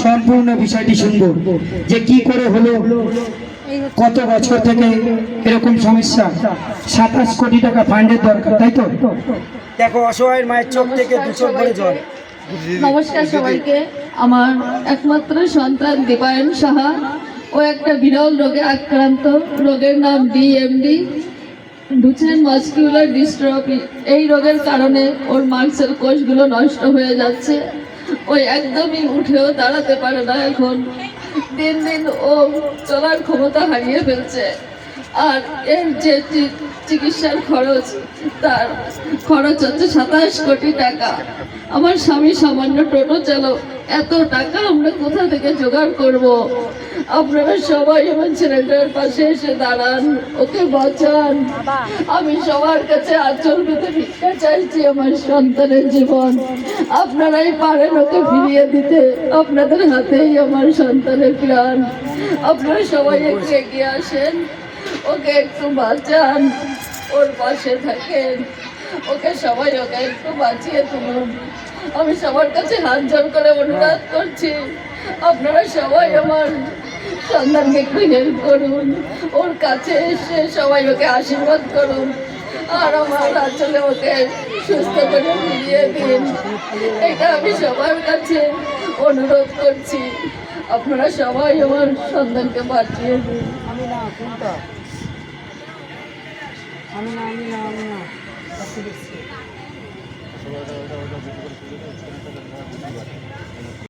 সম্পূর্ণ বিষয়টি শুনবো যে কি করে হলো, কত বছর থেকে এরকম সমস্যা। 27 কোটি টাকা ফান্ডের দরকার, তাই তো? দেখো অসহায় মায়ের চোখ থেকে দুচোখ ভরে জল। নমস্কার সবাইকে। আমার একমাত্র সন্তান দীপায়ন সাহা, ও একটা বিরল রোগে আক্রান্ত। রোগের নাম ডিএমডি, ডুচেন মাস্কুলার ডিস্ট্রফি। এই রোগের কারণে ওর মাংসের কোষগুলো নষ্ট হয়ে যাচ্ছে। ওই একদমই উঠেও দাঁড়াতে পারে না। এখন দিন দিন ও চলার ক্ষমতা হারিয়ে ফেলছে। আর এর যে চিকিৎসার খরচ, তার খরচ হচ্ছে 27 কোটি টাকা। আমার স্বামী সামান্য টোটো চালক, এত টাকা আমরা কোথা থেকে জোগাড় করব? আপনারা সবাই আমার ছেলেটার পাশে এসে দাঁড়ান, ওকে বাঁচান। আমি সবার কাছে আঁচল পেতে ভিক্ষা চাইছি আমার সন্তানের জীবন। আপনারাই পারেন ওকে ফিরিয়ে দিতে, আপনাদের হাতেই আমার সন্তানের প্রাণ। আপনারা সবাই একটু এগিয়ে আসেন, ওকে একটু বাঁচান, ওর পাশে থাকেন। ওকে সবাই ওকে একটু বাঁচিয়ে তুলুন। আমি সবার কাছে হাত জোর করে অনুরোধ করছি, আপনারা সবাই আমার সন্তানকে একটু হেল্প করুন। ওর কাছে এসে সবাই ওকে আশীর্বাদ করুন, আর আমার আসলে ওকে সুস্থ করে ফিরিয়ে দিন। এটা আমি সবার কাছে অনুরোধ করছি, আপনারা সবাই আমার সন্তানকে বাঁচিয়ে দিন। আমি না